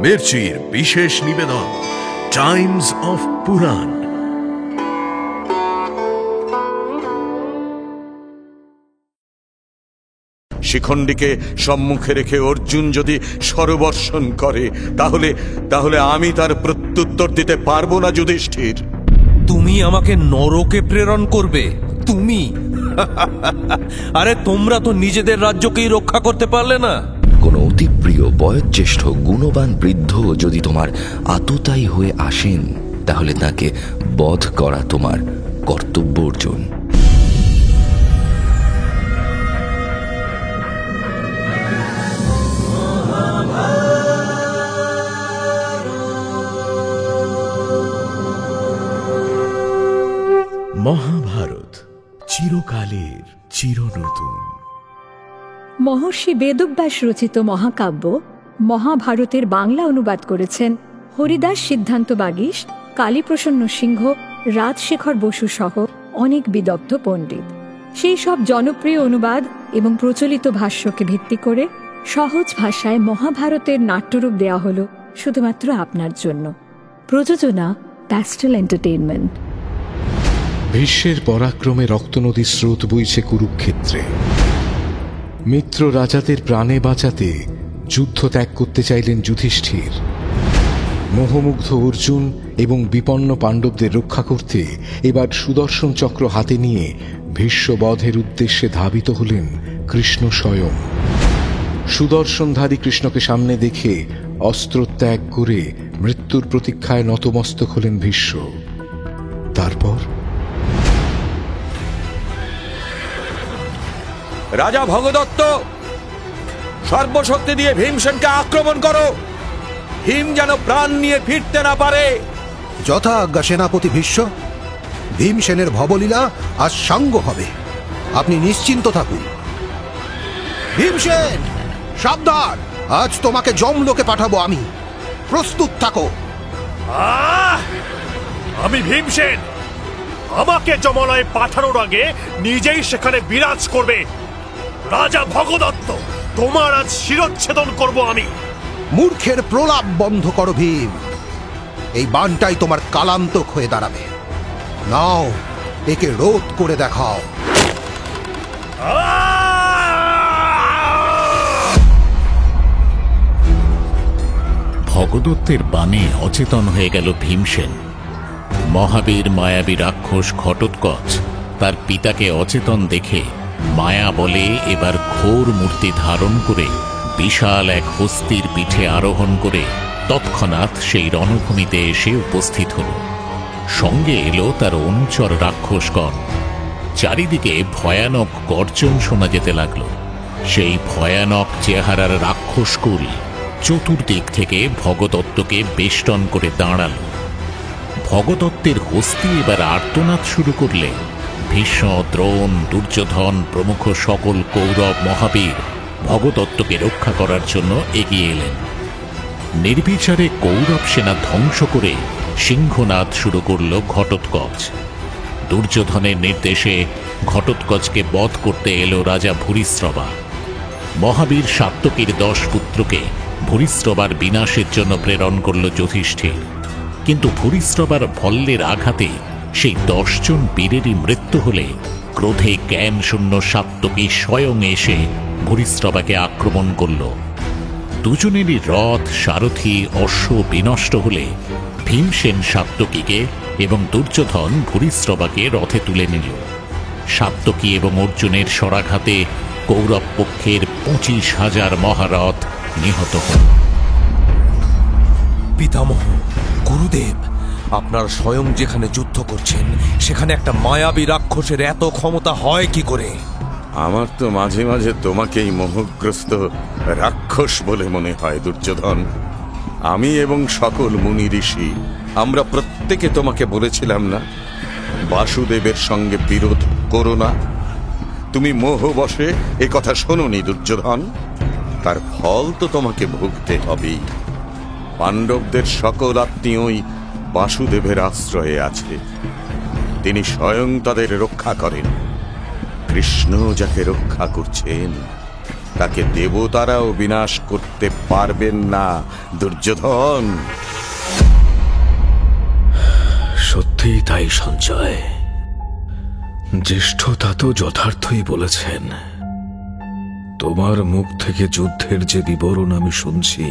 মির্চির বিশেষ নিবেদন Times of পুরাণ। শিখণ্ডীকে সম্মুখে রেখে অর্জুন যদি স্বরবর্ষণ করে তাহলে আমি তার প্রত্যুত্তর দিতে পারবো না যুধিষ্ঠির। তুমি আমাকে নরকে প্রেরণ করবে? তুমি? আরে তোমরা তো নিজেদের রাজ্যকেই রক্ষা করতে পারলে না। কোনো অতি প্রিয় বয়োজ্যেষ্ঠ গুণবান বৃদ্ধ যদি তোমার আততায়ী হয়ে আসেন, তাহলে তাকে বধ করা তোমার কর্তব্য অর্জুন। মহাভারত চিরকালের চিরনতুন। মহর্ষি বেদব্যাস রচিত মহাকাব্য মহাভারতের বাংলা অনুবাদ করেছেন হরিদাস সিদ্ধান্ত বাগীশ, কালীপ্রসন্ন সিংহ, রাজশেখর বসু সহ অনেক বিদগ্ধ পণ্ডিত। সেই সব জনপ্রিয় অনুবাদ এবং প্রচলিত ভাষ্যকে ভিত্তি করে সহজ ভাষায় মহাভারতের নাট্যরূপ দেওয়া হল শুধুমাত্র আপনার জন্য। প্রযোজনা প্যাস্টেল এন্টারটেইনমেন্ট। ভীষ্মের পরাক্রমে রক্তনদীর স্রোত বইছে কুরুক্ষেত্রে। মিত্র রাজাদের প্রাণে বাঁচাতে যুদ্ধ ত্যাগ করতে চাইলেন যুধিষ্ঠির। মোহমুগ্ধ অর্জুন এবং বিপন্ন পাণ্ডবদের রক্ষা করতে এবার সুদর্শন চক্র হাতে নিয়ে ভীষ্মবধের উদ্দেশ্যে ধাবিত হলেন কৃষ্ণ স্বয়ং। সুদর্শনধারী কৃষ্ণকে সামনে দেখে অস্ত্র ত্যাগ করে মৃত্যুর প্রতীক্ষায় নতমস্তক হলেন ভীষ্ম। তারপর রাজা ভগদত্ত, সর্বশক্তি দিয়ে ভীমসেনকে আক্রমণ করো। ভীম যেন প্রাণ নিয়ে ফিরতে না পারে। যথা আজ্ঞা সেনাপতি ভীষ্ম। ভীমসেনের ভবলীলা আজ সাঙ্গ হবে, আপনি নিশ্চিন্ত থাকুন। ভীমসেন সাবধান, আজ তোমাকে যমলোকে পাঠাবো আমি, প্রস্তুত থাকো। আমি ভীমসেন, আমাকে যমলয়ে পাঠানোর আগে নিজেই সেখানে বিরাজ করবে রাজা ভগদত্ত। তোমার আজ শিরচ্ছেদন করব আমি। মূর্খের প্রলাপ বন্ধ করো ভীম, এই বানটাই তোমার কালান্তক হয়ে দাঁড়াবে। নাও, একে রোধ করে দেখাও। ভগদত্তের বাণে অচেতন হয়ে গেল ভীমসেন। মহাবীর মায়াবী রাক্ষস ঘটোৎকচ তার পিতাকে অচেতন দেখে মায়া বলে এবার ঘোর মূর্তি ধারণ করে বিশাল এক হস্তির পিঠে আরোহণ করে তৎক্ষণাৎ সেই রণভূমিতে এসে উপস্থিত হল। সঙ্গে এলো তার অনুচর রাক্ষসগণ। চারিদিকে ভয়ানক গর্জন শোনা যেতে লাগল। সেই ভয়ানক চেহারার রাক্ষসকুল চতুর্দিক থেকে ভগদত্তকে বেষ্টন করে দাঁড়াল। ভগদত্তের হস্তি এবার আর্তনাদ শুরু করলে ভীষ্ম, দ্রোণ, দুর্যোধন প্রমুখ সকল কৌরব মহাবীর ভগদত্তকে রক্ষা করার জন্য এগিয়ে এলেন। নির্বিচারে কৌরব সেনা ধ্বংস করে সিংহনাদ শুরু করল ঘটোৎকচ। দুর্যোধনের নির্দেশে ঘটোৎকচকে বধ করতে এলো রাজা ভূরিশ্রবা। মহাবীর সাত্যকীর 10 পুত্রকে ভূরিশ্রবার বিনাশের জন্য প্রেরণ করল যুধিষ্ঠির। কিন্তু ভূরিশ্রবার ভল্লের আঘাতে সেই 10 জন বীরেরই মৃত্যু হলে ক্রোধে জ্ঞান শূন্য সাত্যকী স্বয়ং এসে ভূরিশ্রবাকে আক্রমণ করল। দুজনেরই রথ, সারথি, অশ্ব বিনষ্ট হলে ভীমসেন সাত্যকীকে এবং দুর্যোধন ভূরিশ্রবাকে রথে তুলে নিল। সাত্যকী এবং অর্জুনের শরাঘাতে কৌরব পক্ষের 25,000 মহারথ নিহত হল। পিতামহ, গুরুদেব, আপনার স্বয়ং যেখানে যুদ্ধ করছেন সেখানে একটা মায়াবী রাক্ষসের এত ক্ষমতা হয় কি করে? আমার তো মাঝে মাঝে তোমাকেই মোহগ্রস্ত রাক্ষস বলে মনে হয় দুর্যোধন। আমি এবং সকল মুনি ঋষি আমরা প্রত্যেকে তোমাকে বলেছিলাম না বাসুদেবের সঙ্গে বিরোধ করো না? তুমি মোহবশে এ কথা শোনোনি দুর্যোধন। তার ফল তো তোমাকে ভুগতে হবেই। পাণ্ডবদের সকল আত্মীয়ই বাসুদেবের আশ্রয়ে আছে। তিনি স্বয়ং তাদের রক্ষা করেন। কৃষ্ণ যাকে রক্ষা করছেন তাকে দেবতারাও বিনাশ করতে পারবেন না দুর্যোধন। সত্যিই তাই সঞ্জয়, জ্যেষ্ঠতা তো যথার্থই বলেছেন। তোমার মুখ থেকে যুদ্ধের যে বিবরণ আমি শুনছি,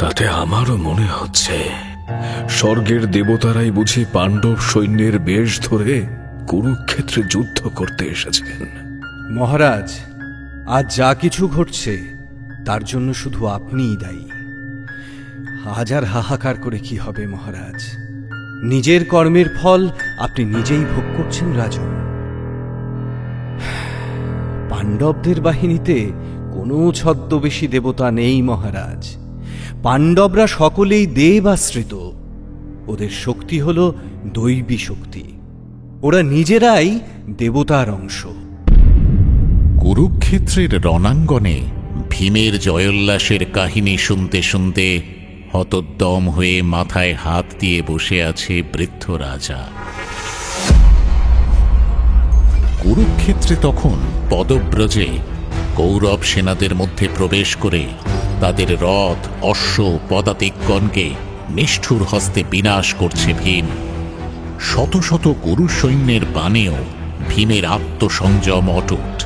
তাতে আমারও মনে হচ্ছে স্বর্গের দেবতারাই বুঝি পাণ্ডব সৈন্যের বেশ ধরে কুরুক্ষেত্রে যুদ্ধ করতে এসেছেন। মহারাজ, আজ যা কিছু ঘটছে তার জন্য শুধু আপনিই দায়ী। আজ আর হাহাকার করে কি হবে মহারাজ? নিজের কর্মের ফল আপনি নিজেই ভোগ করছেন রাজন। পাণ্ডবদের বাহিনীতে কোনো ছদ্মবেশী দেবতা নেই মহারাজ। পাণ্ডবরা সকলেই দেব আশ্রিত। ওদের শক্তি হল দৈবী শক্তি। ওরা নিজেরাই দেবতার অংশ। কুরুক্ষেত্রের রণাঙ্গনে ভীমের জয়োল্লাসের কাহিনী শুনতে শুনতে হতোদ্যম হয়ে মাথায় হাত দিয়ে বসে আছে বৃদ্ধ রাজা। কুরুক্ষেত্রে তখন পদব্রজে কৌরব সেনাদের মধ্যে প্রবেশ করে তাদের রথ, অশ্ব, পদাতিকগণকে নিষ্ঠুর হস্তে বিনাশ করছে ভীম। শত শত কুরু সৈন্যের বাণেও ভীমের আত্মসংযম অটুট।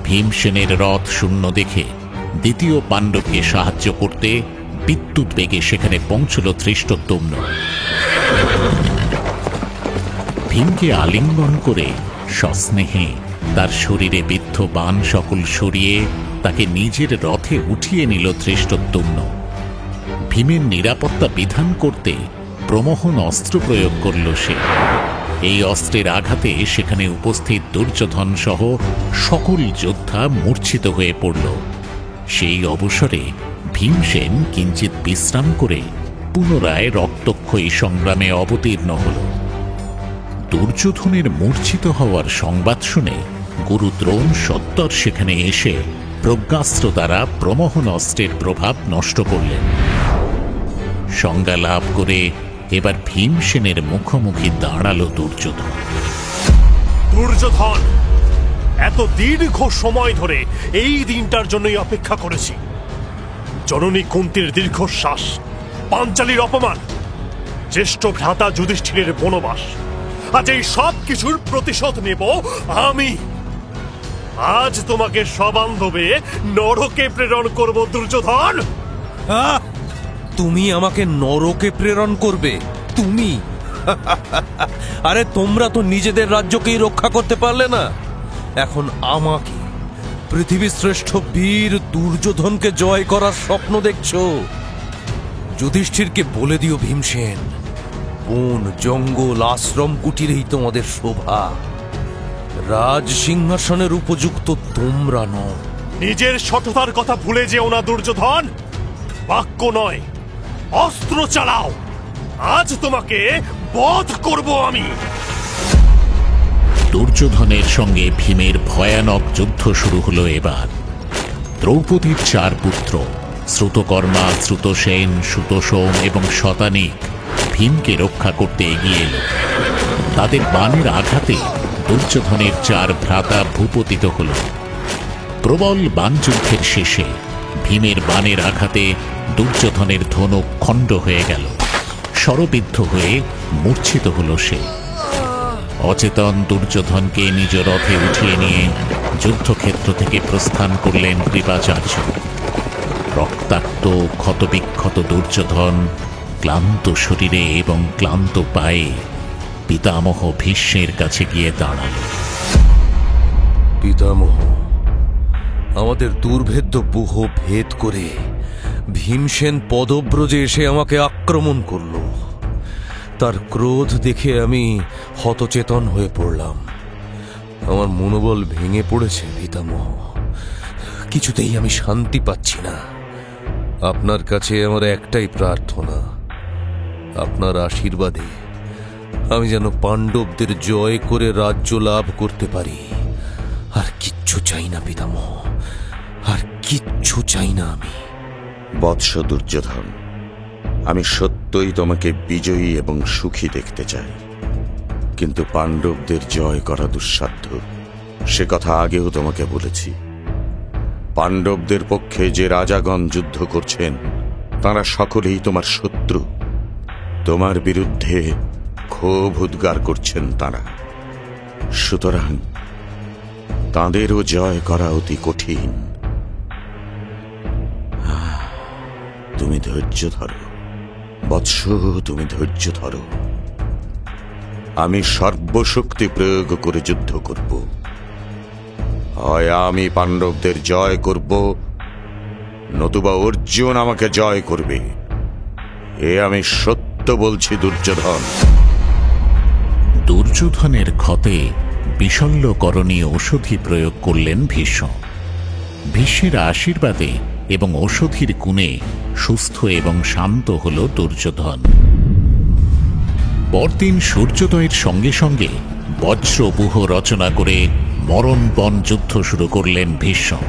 ভীমসেনের রথ শূন্য দেখে দ্বিতীয় পাণ্ডবকে সাহায্য করতে বিদ্যুৎ বেগে সেখানে পৌঁছল ধৃষ্টদ্যুম্ন। ভীমকে আলিঙ্গন করে সস্নেহে তার শরীরে বিদ্ধ বাণ সকল সরিয়ে তাকে নিজের রথে উঠিয়ে নিল ধৃষ্টদ্যুম্ন। ভীমের নিরাপত্তা বিধান করতে প্রমোহন অস্ত্র প্রয়োগ করল সে। এই অস্ত্রের আঘাতে সেখানে উপস্থিত দুর্যোধন সহ সকল যোদ্ধা মূর্ছিত হয়ে পড়ল। সেই অবসরে ভীমসেন কিঞ্চিৎ বিশ্রাম করে পুনরায় রক্তক্ষয়ী সংগ্রামে অবতীর্ণ হল। দুর্যোধনের মূর্ছিত হওয়ার সংবাদ শুনে গুরু দ্রোণ সত্বর সেখানে এসে প্রজ্ঞাস্ত্র দ্বারা প্রমোহন অস্ত্রের প্রভাব নষ্ট করলেন। সংজ্ঞা লাভ করে এবার ভীমসেনের মুখোমুখি দাঁড়ালো দুর্যোধন। দুর্যোধন, এত দীর্ঘ সময় ধরে এই দিনটার জন্যই অপেক্ষা করেছি। জননী কুন্তীর দীর্ঘশ্বাস, পাঞ্চালীর অপমান, জ্যেষ্ঠ ভ্রাতা যুধিষ্ঠিরের বনবাস, আজ এই সব কিছুর প্রতিশোধ নেব আমি। আজ তোমাকে সবান্ধবে নরকে প্রেরণ করব দুর্যোধন। তুমি আমাকে নরকে প্রেরণ করবে? তুমি? আরে তোমরা তো নিজেদের রাজ্যকেই রক্ষা করতে পারলে না, এখন আমাকে, পৃথিবীর শ্রেষ্ঠ বীর দুর্যোধনকে জয় করার স্বপ্ন দেখছো? যুধিষ্ঠিরকে বলে দিও ভীমসেন, বন, জঙ্গল, আশ্রম কুটিরেই তোমাদের শোভা, রাজ সিংহাসনের উপযুক্ত তোমরা নও। নিজের সততার কথা ভুলে যেও না দুর্যোধন। বাক্য নয়, অস্ত্র চালাও। আজ তোমাকে বধ করব আমি। দুর্যোধনের সঙ্গে ভীমের ভয়ানক যুদ্ধ শুরু হলো এবার। দ্রৌপদীর 4 পুত্র শ্রুতকর্মা, শ্রুতসেন, শ্রুতসোম এবং শতানিক ভীমকে রক্ষা করতে এগিয়ে এল। তাদের বাণের আঘাতে দুর্যোধনের 4 ভ্রাতা ভূপতিত হল। প্রবল বাণযুদ্ধের শেষে ভীমের বাণের আঘাতে দুর্যোধনের ধনুক খণ্ড হয়ে গেল। শরবিদ্ধ হয়ে মূর্ছিত হল সে। অচেতন দুর্যোধনকে নিজ রথে উঠিয়ে নিয়ে যুদ্ধক্ষেত্র থেকে প্রস্থান করলেন কৃপাচার্য। রক্তাক্ত ক্ষতবিক্ষত দুর্যোধন ক্লান্ত শরীরে এবং ক্লান্ত পায়ে পিতামহ ভীষ্মের কাছে গিয়ে দাঁড়াল। পিতামহ, আমাদের দুর্ভেদ্য ব্যূহ ভেদ করে ভীমসেন পদব্রজে এসে আমাকে আক্রমণ করল। তার ক্রোধ দেখে আমি হতচেতন হয়ে পড়লাম। আমার মনোবল ভেঙে পড়েছে পিতামহ। কিছুতেই আমি শান্তি পাচ্ছি না। আপনার কাছে আমার একটাই প্রার্থনা, আপনার আশীর্বাদে আমি যেন পাণ্ডবদের জয় করে রাজ্য লাভ করতে পারি। আর কিচ্ছু চাই না পিতামহ, আর কিচ্ছু চাই না আমি। বৎস দুর্যোধন, আমি সত্যই তোমাকে বিজয়ী এবং সুখী দেখতে চাই, কিন্তু পাণ্ডবদের জয় করা দুঃসাধ্য। সে কথা আগেও তোমাকে বলেছি। পাণ্ডবদের পক্ষে যে রাজাগণ যুদ্ধ করছেন তারা সকলেই তোমার শত্রু। তোমার বিরুদ্ধে ক্ষোভ উদ্গার করছেন তারা। সুতরাং তাঁদেরও জয় করা অতি কঠিন। তুমি ধৈর্য ধরো বৎস, তুমি ধৈর্য ধরো। আমি সর্বশক্তি প্রয়োগ করে যুদ্ধ করব। হয় আমি পাণ্ডবদের জয় করব, নতুবা অর্জুন আমাকে জয় করবে। এ আমি সত্য বলছি দুর্যোধন। দুর্যোধনের ক্ষতে বিশল্যকরণীয় ঔষধি প্রয়োগ করলেন ভীষ্ম। ভীষ্মের আশীর্বাদে এবং ঔষধির গুণে সুস্থ এবং শান্ত হল দুর্যোধন। পরদিন সূর্যোদয়ের সঙ্গে সঙ্গে বজ্রব্যূহ রচনা করে মরণপণ যুদ্ধ শুরু করলেন ভীষ্ম।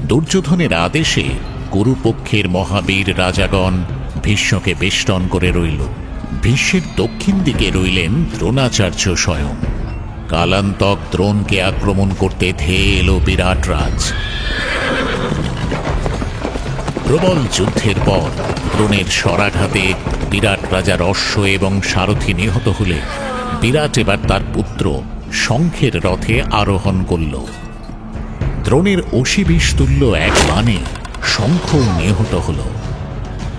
দুর্যোধনের আদেশে কুরুপক্ষের মহাবীর রাজাগণ ভীষ্মকে বেষ্টন করে রইল। ভীষ্মের দক্ষিণ দিকে রইলেন দ্রোণাচার্য স্বয়ং। কালান্তক দ্রোণকে আক্রমণ করতে ধেয়ে এলো বিরাট রাজ। প্রবল যুদ্ধের পর দ্রোণের শরাঘাতে বিরাট রাজার অশ্ব এবং সারথি নিহত হলে বিরাট এবার তার পুত্র শঙ্খের রথে আরোহণ করল। দ্রোণের অশিবিষ তুল্য এক বাণে শঙ্খ নিহত হল।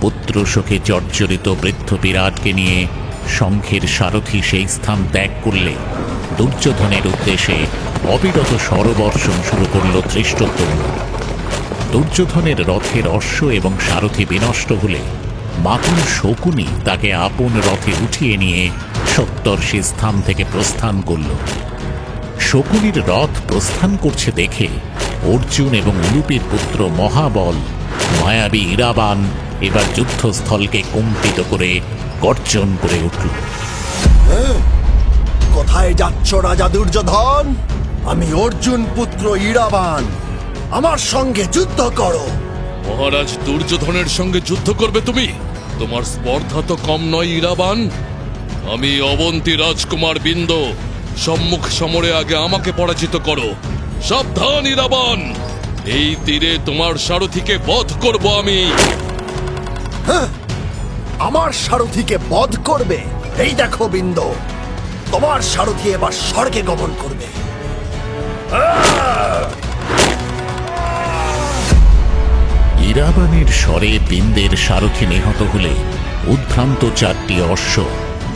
পুত্র শোকে জর্জরিত বৃদ্ধ বিরাটকে নিয়ে শঙ্খের সারথি সেই স্থান ত্যাগ করলে দুর্যোধনের উদ্দেশ্যে অবিরত শরবর্ষণ শুরু করল ধৃষ্টদ্যুম্ন। দুর্যোধনের রথের অশ্ব এবং সারথি বিনষ্ট হলে মাতুল শকুনি তাকে আপন রথে উঠিয়ে নিয়ে সপ্তর্ষি স্থান থেকে প্রস্থান করল। শকুনির রথ প্রস্থান করছে দেখে অর্জুন এবং উলুপীর পুত্র মহাবল মায়াবী ইরাবান এবার যুদ্ধস্থলকে কম্পিত করে গর্জন করে উঠল। কোথায় যাচ্ছ রাজা দুর্যোধন? আমি অর্জুন পুত্র ইরাবান, আমার সঙ্গে যুদ্ধ করো। মহারাজ দুর্যোধনের সঙ্গে যুদ্ধ করবে তুমি? তোমার স্পর্ধা তো কম নয় ইরাবান। আমি অবন্তী রাজকুমার বিন্দ, সম্মুখ সমরে আগে আমাকে পরাজিত করো। সাবধান ইরাবান, এই তীরে তোমার সারথিকে বধ করব আমি। আমার সারথিকে বধ করবে? এই দেখো বিন্দ, তোমার সারথি এবার স্বর্গে গমন করবে। ইরাবানের স্বরে বিন্দের সারথি নিহত হলে উদ্ভ্রান্ত চারটি অশ্ব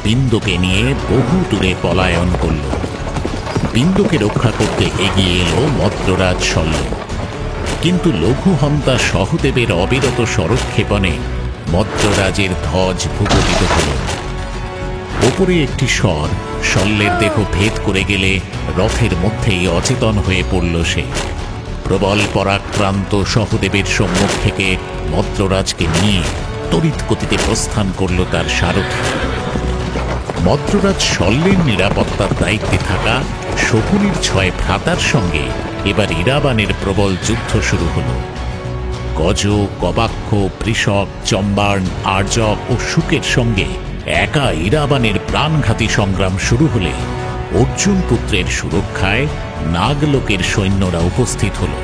বিন্দুকে নিয়ে বহু দূরে পলায়ন করল। বিন্দুকে রক্ষা করতে এগিয়ে এলো মদ্ররাজ শল্য, কিন্তু লঘুহন্তা সহদেবের অবিরত সরক্ষেপণে মদ্ররাজের ধ্বজ ভূপতিত হল। ওপরে একটি স্বর শল্যের দেহ ভেদ করে গেলে রথের মধ্যেই অচেতন হয়ে পড়ল সে। প্রবল পরাক্রান্ত সহদেবের সম্মুখ থেকে মদ্ররাজকে নিয়ে তড়িৎ গতিতে প্রস্থান করল তার সারথি। মদ্ররাজ শল্যের নিরাপত্তার দায়িত্বে থাকা শকুনির 6 ভ্রাতার সঙ্গে এবার ইরাবানের প্রবল যুদ্ধ শুরু হল। গজ, কবাক্ষ, বৃষক, চম্বার্ণ, আর্যক ও শুকের সঙ্গে একা ইরাবানের প্রাণঘাতী সংগ্রাম শুরু হলে অর্জুন পুত্রের সুরক্ষায় নাগলোকের সৈন্যরা উপস্থিত হল।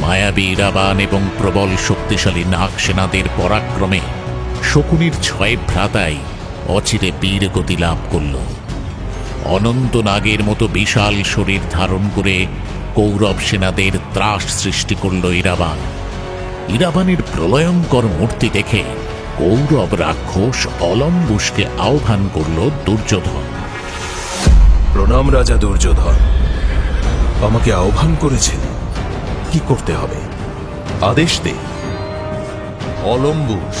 মায়াবী ইরাবান এবং প্রবল শক্তিশালী নাগ সেনাদের পরাক্রমে শকুনির 6 ভ্রাতাই অচিরে বীর গতি লাভ করল। অনন্ত নাগের মতো বিশাল শরীর ধারণ করে কৌরব সেনাদের ত্রাস সৃষ্টি করল ইরাবান। ইরাবানের প্রলয়ঙ্কর মূর্তি দেখে কৌরব রাক্ষস অলম্বুসকে আহ্বান করল দুর্যোধন। প্রণাম রাজা দুর্যোধন, আমাকে আহ্বান করেছেন, কি করতে হবে আদেশ দে। অলম্বুস,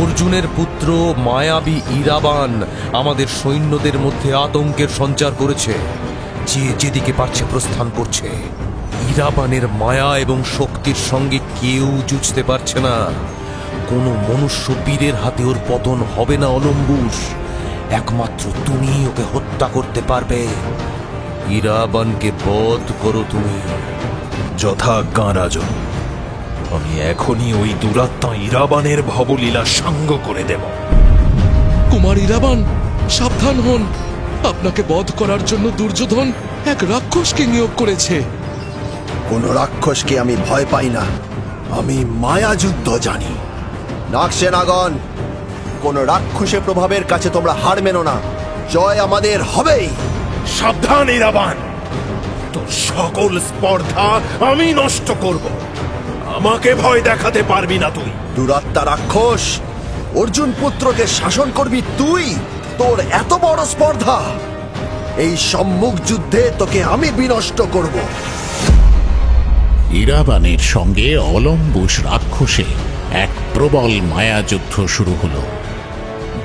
অর্জুনের পুত্র মায়াবী ইরাবান আমাদের সৈন্যদের মধ্যে আতঙ্কের সঞ্চার করেছে। যে যেদিকে পারছে প্রস্থান করছে। ইরাবানের মায়া এবং শক্তির সঙ্গে কেউ যুঝতে পারছে না। কোনো মনুষ্য বীরের হাতে ওর পতন হবে না অলম্বুস। একমাত্র তুমি ওকে হত্যা করতে পারবে। ইরাবানকে বধ করো তুমি। যথাজ্ঞা রাজন, আমি এখনই ওই দুরাত্মা ইরাবানের ভবলীলা সাঙ্গ করে দেব। কুমার ইরাবান, সাবধান হন। আপনাকে বধ করার জন্য দুর্যোধন এক রাক্ষসকে নিয়োগ করেছে। কোন রাক্ষসকে আমি ভয় পাই না, আমি মায়া যুদ্ধ জানি। নাগসেনাগণ, কোন রাক্ষসের প্রভাবের কাছে তোমরা হার মেনো না, জয় আমাদের হবেই। সাবধান ইরাবান, তোর সকল স্পর্ধা আমি নষ্ট করব। আমাকে ভয় দেখাতে পারবি না তুই। দুরাত্মা রাক্ষস, অর্জুন পুত্রকে শাসন করবি তুই? তোর এত বড় স্পর্ধা! এই সম্মুখ যুদ্ধে তোকে আমি বিনষ্ট করব। ইরাবানের সঙ্গে অলম্বুস রাক্ষসে এক প্রবল মায়াযুদ্ধ শুরু হলো।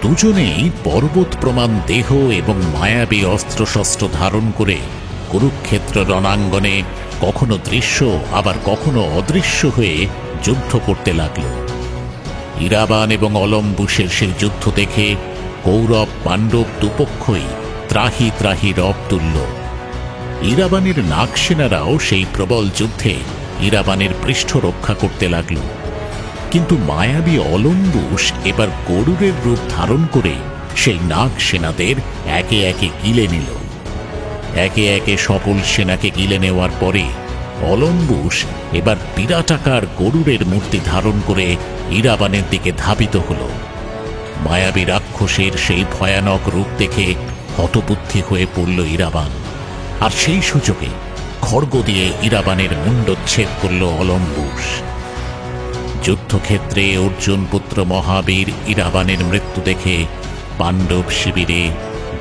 দুজনেই পর্বত প্রমাণ দেহ এবং মায়াবী অস্ত্রশস্ত্র ধারণ করে কুরুক্ষেত্র রণাঙ্গনে কখনো দৃশ্য আবার কখনো অদৃশ্য হয়ে যুদ্ধ করতে লাগল। ইরাবান এবং অলম্বুসের সেই যুদ্ধ দেখে কৌরব পাণ্ডব দুপক্ষই ত্রাহি ত্রাহি রব তুলল। ইরাবানের নাগসেনারাও সেই প্রবল যুদ্ধে ইরাবানের পৃষ্ঠ রক্ষা করতে লাগল। কিন্তু মায়াবী অলম্বুস এবার গরুরের রূপ ধারণ করে সেই নাগ সেনাদের একে একে গিলে নিল। একে একে সকল সেনাকে গিলে নেওয়ার পরে অলম্বুস এবার বিরাটাকার গরুরের মূর্তি ধারণ করে ইরাবানের দিকে ধাবিত হল। মায়াবী রাক্ষসের সেই ভয়ানক রূপ দেখে হতবুদ্ধি হয়ে পড়ল ইরাবান, আর সেই সুযোগে খড়গ দিয়ে ইরাবানের মুণ্ডচ্ছেদ করল অলম্বুস। যুদ্ধক্ষেত্রে অর্জুন পুত্র মহাবীর ইরাবানের মৃত্যু দেখে পাণ্ডব শিবিরে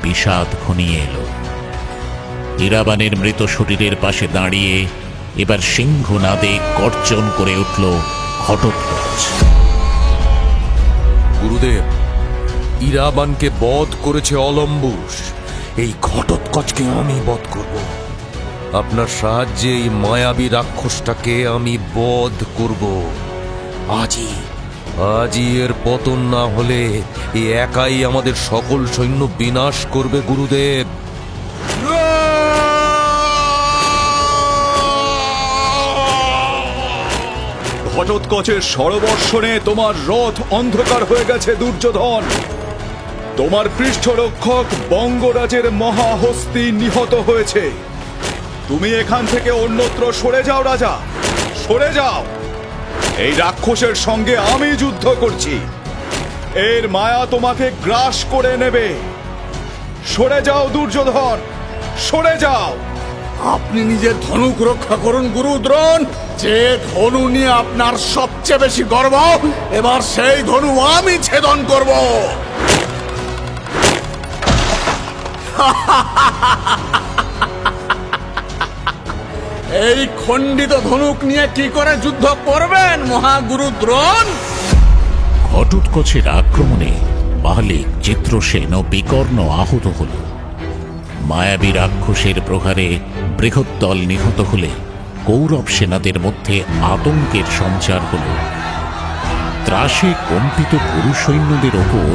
বিষাদ ঘনিয়ে এলো। ইরাবানের মৃত শরীরের পাশে দাঁড়িয়ে এবার সিংহনাদে গর্জন করে উঠল ঘটোৎকচ। গুরুদেব, ইরাবানকে বধ করেছে অলম্বুস, এই ঘটোৎকচকে আমি বধ করব। আপনার সাহায্যে এই মায়াবী রাক্ষসটাকে আমি বধ করব আজই। এর পতন না হলে এই একাই আমাদের সকল সৈন্য বিনাশ করবে গুরুদেব। ঘটোৎকচের সরবর্ষণে তোমার রথ অন্ধকার হয়ে গেছে দুর্যোধন। তোমার পৃষ্ঠরক্ষক বঙ্গরাজের মহাহস্তি নিহত হয়েছে। তুমি এখান থেকে অন্যত্র সরে যাও রাজা, সরে যাও। এই রাক্ষসের সঙ্গে আমি যুদ্ধ করছি, এর মায়া তোমাকে গ্রাস করে নেবে। সরে যাও দুর্যোধন, সরে যাও। আপনি নিজের ধনুক রক্ষা করুন গুরুদ্রোণ। যে ধনু নিয়ে আপনার সবচেয়ে বেশি গর্ব, এবার সেই ধনু আমি ছেদন করব। এই খণ্ডিত ধনুক নিয়ে কি করে যুদ্ধ করবেন মহাগুরু দ্রোণ? ঘটোৎকচের আক্রমণে বাহলিক, চিত্রসেন ও বিকর্ণ আহত হল। মায়াবী রাক্ষসের প্রহারে বৃহৎ দল নিহত হলে কৌরব সেনাদের মধ্যে আতঙ্কের সঞ্চার হল। ত্রাসে কম্পিত পুরুষ সৈন্যদের ওপর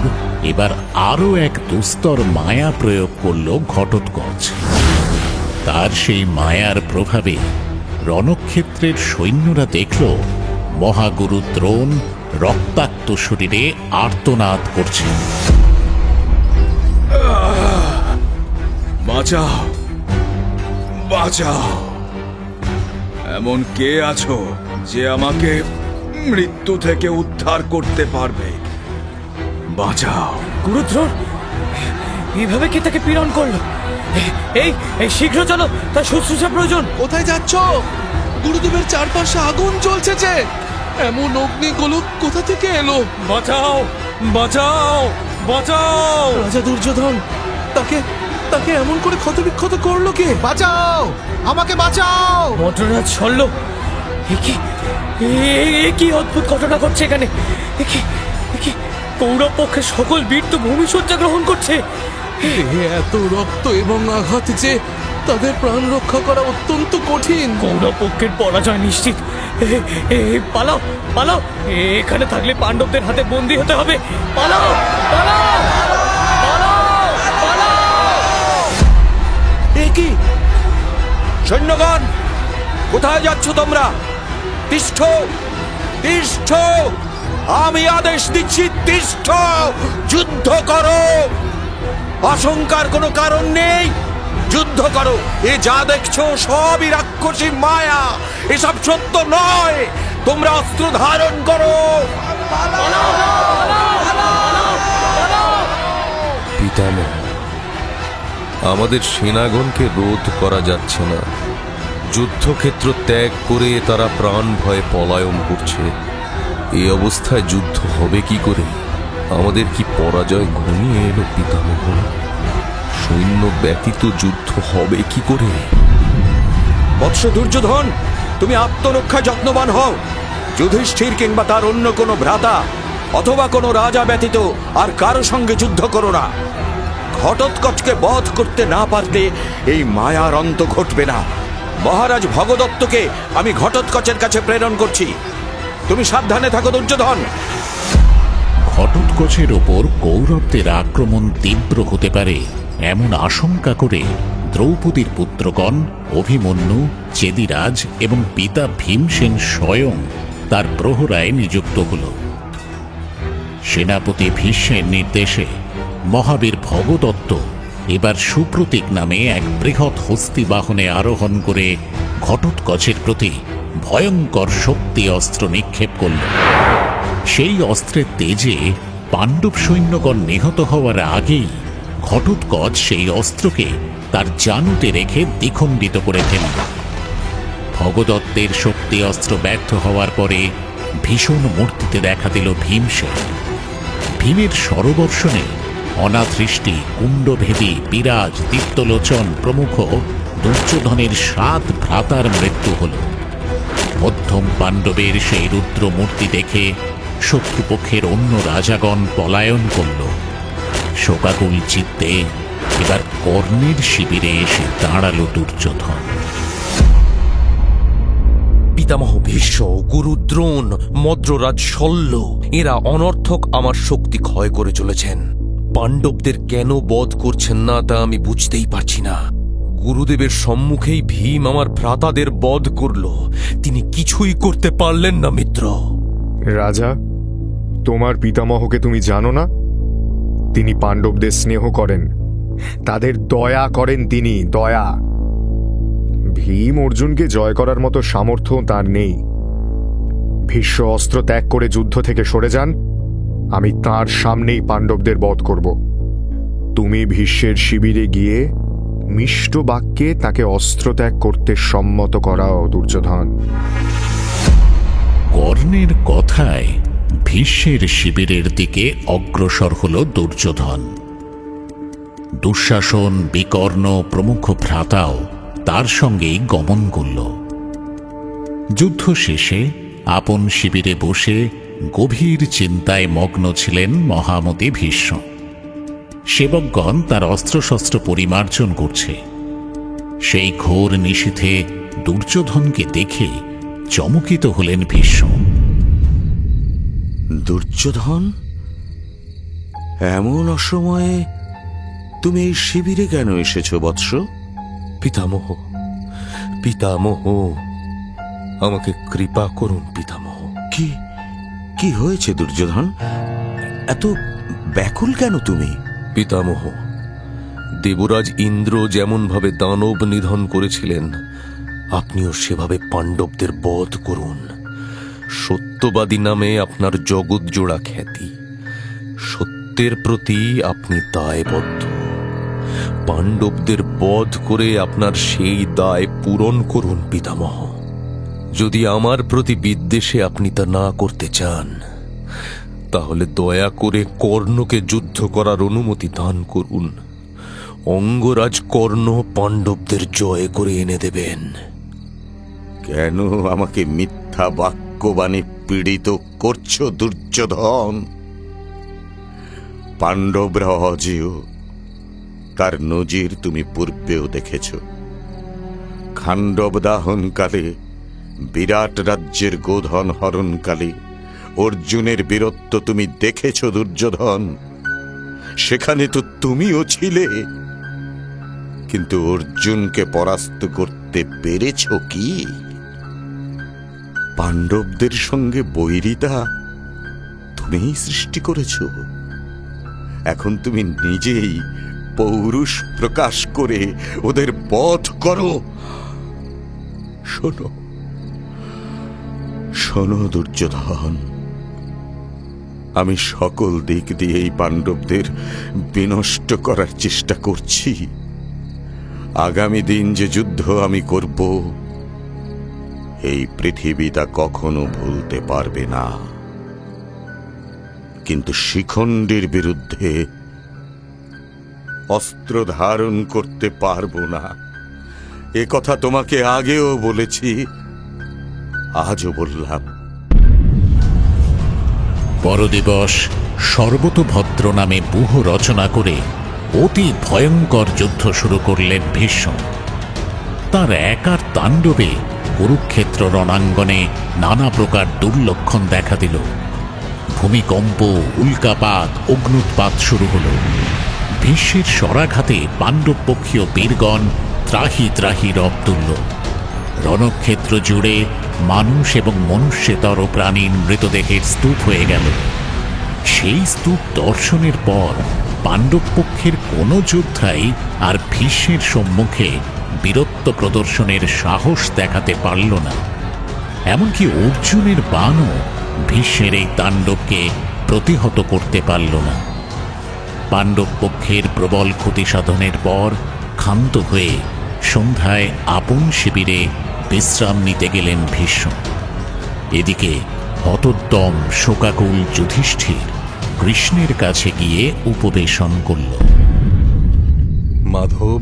এবার আরো এক দুস্তর মায়া প্রয়োগ করল ঘটোৎকচ। তার সেই মায়ার প্রভাবে রণক্ষেত্রের সৈন্যরা দেখল মহাগুরু দ্রোণ রক্তাক্ত শরীরে আর্তনাদ করছেন। বাঁচাও, বাঁচাও। এমন কে আছো যে আমাকে মৃত্যু থেকে উদ্ধার করতে পারবে? বাঁচাও। গুরুদ্রোণ এইভাবে কে তাকে পীড়ন করলো? এই শীঘ্র চলো, তার শুশ্রূষা প্রয়োজন। কোথায় যাচ্ছ? গুরুদেবের চারপাশে আগুন জ্বলছে যে, এমন অগ্নিগোলক কোথা থেকে এলো? বাঁচাও, বাঁচাও, বাঁচাও। রাজা দুর্যোধন তাকে এমন করে ক্ষতবিক্ষত করলো কে? বাঁচাও, আমাকে বাঁচাও। মন্ত্ররাজ সরল। কি অদ্ভুত ঘটনা ঘটছে এখানে? কৌরব পক্ষের সকল বীর তো ভূমিশয্যা গ্রহণ করছে। এত রক্ত এবং আঘাত যে তাদের প্রাণ রক্ষা করা অত্যন্ত কঠিন। কৌরব পক্ষের পরাজয় নিশ্চিত। পালাও, পালাও। এখানে থাকলে পাণ্ডবদের হাতে বন্দী হতে হবে। পালাও, পালাও, পালাও, পালাও। কি সৈন্যগণ, কোথায় যাচ্ছ তোমরা? তিষ্ঠ, তিষ্ঠ। আমি আদেশ দিচ্ছি, তিষ্ঠ, যুদ্ধ করো। আশঙ্কার কোনো কারণ নেই, যুদ্ধ যুদ্ধ করো। এ যা দেখছো সবই রাক্ষসী মায়া, এসব সত্য নয়। তোমরা অস্ত্র ধারণ করো। পিতামহ, আমাদের সেনাগণকে রোধ করা যাচ্ছে না। যুদ্ধক্ষেত্র ত্যাগ করে তারা প্রাণ ভয়ে পলায়ন করছে। এই অবস্থায় যুদ্ধ হবে কি করে? আমাদের কি পরাজয় ঘনিয়ে এলো পিতামহ? সৈন্য ব্যতীত যুদ্ধ হবে কি করে? বৎস দুর্যোধন, তুমি আত্মরক্ষা যত্নবান হও। যুধিষ্ঠির কিংবা তার অন্য কোনো ভ্রাতা অথবা কোনো রাজা ব্যতীত আর কারো সঙ্গে যুদ্ধ করো না। ঘটোৎকচকে বধ করতে না পারলে এই মায়ার অন্ত ঘটবে না। মহারাজ ভগদত্তকে আমি ঘটোৎকচের কাছে প্রেরণ করছি। তুমি সাবধানে থাকো দুর্যোধন। ঘটোৎকচের ওপর কৌরবদের আক্রমণ তীব্র হতে পারে এমন আশঙ্কা করে দ্রৌপদীর পুত্রগণ অভিমন্যু, চেদিরাজ এবং পিতা ভীমসেন স্বয়ং তার প্রহরায় নিযুক্ত হল। সেনাপতি ভীষ্মের নির্দেশে মহাবীর ভগদত্ত এবার সুপ্রতীক নামে এক বৃহৎ হস্তি বাহনে আরোহণ করে ঘটোৎকচের প্রতি ভয়ঙ্কর শক্তি অস্ত্র নিক্ষেপ করল। সেই অস্ত্রের তেজে পাণ্ডব সৈন্যগণ নিহত হওয়ার আগেই ঘটোৎকচ সেই অস্ত্রকে তার জানুতে রেখে দ্বিখণ্ডিত করে ফেলল। ভগদত্তের শক্তি অস্ত্র ব্যর্থ হওয়ার পরে ভীষণ মূর্তিতে দেখা দিল ভীমসেন। ভীমের শরবর্ষণে অনাথৃষ্টি, কুণ্ডভেদী, বিরাজ, দীপ্তলোচন প্রমুখ দুর্যোধনের 7 ভ্রাতার মৃত্যু হল। মধ্যম পাণ্ডবের সেই রুদ্র মূর্তি দেখে শত্রুপক্ষের অন্য রাজাগণ পলায়ন করল। শোকাকুল চিত্তে এবার কর্ণের শিবিরে এসে দাঁড়ালো দুর্যোধন। পিতামহ ভীষ্ম, গুরু দ্রোণ, মদ্ররাজ শল্য এরা অনর্থক আমার শক্তি ক্ষয় করে চলেছেন। পাণ্ডবদের কেন বধ করছেন না তা আমি বুঝতেই পারছি না। গুরুদেবের সম্মুখেই ভীম আমার ভ্রাতাদের বধ করল, তিনি কিছুই করতে পারলেন না মিত্র। রাজা, তোমার পিতামহকে তুমি জানো না? তিনি পাণ্ডবদের স্নেহ করেন, তাদের দয়া করেন। তিনি দয়া। ভীম অর্জুনকে জয় করার মতো সামর্থ্য তার নেই। ভীষ্ম অস্ত্র ত্যাগ করে যুদ্ধ থেকে সরে যান, আমি তার সামনেই পাণ্ডবদের বধ করব। তুমি ভীষ্মের শিবিরে গিয়ে মিষ্ট বাক্যে তাকে অস্ত্র ত্যাগ করতে সম্মত করাও দুর্যোধন। কর্ণের কথায় ভীষ্মের শিবিরের দিকে অগ্রসর হল দুর্যোধন। দুঃশাসন, বিকর্ণ প্রমুখ ভ্রাতাও তার সঙ্গেই গমন করল। যুদ্ধ শেষে আপন শিবিরে বসে গভীর চিন্তায় মগ্ন ছিলেন মহামতি ভীষ্ম। সেবকগণ তার অস্ত্রশস্ত্র পরিমার্জন করছে। সেই ঘোর নিশীথে দুর্যোধনকে দেখে চমকিত হলেন ভীষ্ম। দুর্যোধন, এমন অসময়ে তুমি এই শিবিরে কেন এসেছো বৎস? পিতামহ, পিতামহ, আমাকে কৃপা করুন পিতামহ। কি কি হয়েছে দুর্যোধন? এত ব্যাকুল কেন তুমি? পিতামহ, দেবরাজ ইন্দ্র যেমন ভাবে দানব নিধন করেছিলেন, আপনিও সেভাবে পাণ্ডবদের বধ করুন। সত্যবাদী নামে আপনার জগৎ জোড়া খ্যাতি, সত্যের প্রতি আপনি দায়বদ্ধ। পাণ্ডবদের বধ করে আপনার সেই দায় পূরণ করুন পিতামহ। যদি আমার প্রতি বিদ্বেষে আপনি তা না করতে চান, তাহলে দয়া করে কর্ণকে যুদ্ধ করার অনুমতি দান করুন। অঙ্গরাজ কর্ণ পাণ্ডবদের জয় করে এনে দেবেন। কেন আমাকে মিথ্যা বাক্যবাণী পীড়িত করছো দুর্যোধন? পাণ্ডবরা অজেয়, তার নজির তুমি পূর্বেও দেখেছ। খাণ্ডব দাহনকালে, বিরাট রাজ্যের গোধন হরণকালে অর্জুনের বীরত্ব তুমি দেখেছ দুর্যোধন। সেখানে তো তুমিও ছিলে, কিন্তু অর্জুনকে পরাস্ত করতে পেরেছ কি? পাণ্ডবদের সঙ্গে বৈরিতা তুমিই সৃষ্টি করেছ। এখন তুমি নিজেই পৌরুষ প্রকাশ করে ওদের বধ করো। শোনো শোনো দুর্যোধন, আমি সকল দিক দিয়ে এই পাণ্ডবদের বিনষ্ট করার চেষ্টা করছি। আগামী দিন যে যুদ্ধ আমি করব, এই পৃথিবী তা কখনো ভুলতে পারবে না। কিন্তু শিখণ্ডীর বিরুদ্ধে অস্ত্র ধারণ করতে পারবো না, এ কথা তোমাকে আগেও বলেছি, আজও বললাম। পরদিবস সর্বতভদ্র নামে ব্যূহ রচনা করে অতি ভয়ঙ্কর যুদ্ধ শুরু করলেন ভীষ্ম। তার একার তাণ্ডবে কুরুক্ষেত্র রণাঙ্গনে নানা প্রকার দুর্লক্ষণ দেখা দিল। ভূমিকম্প, উল্কাপাত, অগ্নুৎপাত শুরু হল। ভীষ্মের শরাঘাতে পাণ্ডবপক্ষীয় বীরগণ ত্রাহি ত্রাহি রব তুলল। রণক্ষেত্র জুড়ে মানুষ এবং মনুষ্যেতর প্রাণীর মৃতদেহের স্তূপ হয়ে গেল। সেই স্তূপ দর্শনের পর পাণ্ডবপক্ষের কোনো যোদ্ধাই আর ভীষ্মের সম্মুখে বীরত্ব প্রদর্শনের সাহস দেখাতে পারল না। এমনকি অর্জুনের বাণও ভীষ্মের এই তাণ্ডবকে প্রতিহত করতে পারল না। পাণ্ডব পক্ষের প্রবল ক্ষতি সাধনের পর ক্ষান্ত হয়ে সন্ধ্যায় আপন শিবিরে বিশ্রাম নিতে গেলেন ভীষ্ম। এদিকে হতোদ্যম শোকাকুল যুধিষ্ঠির কৃষ্ণের কাছে গিয়ে উপবেশন করল। মাধব,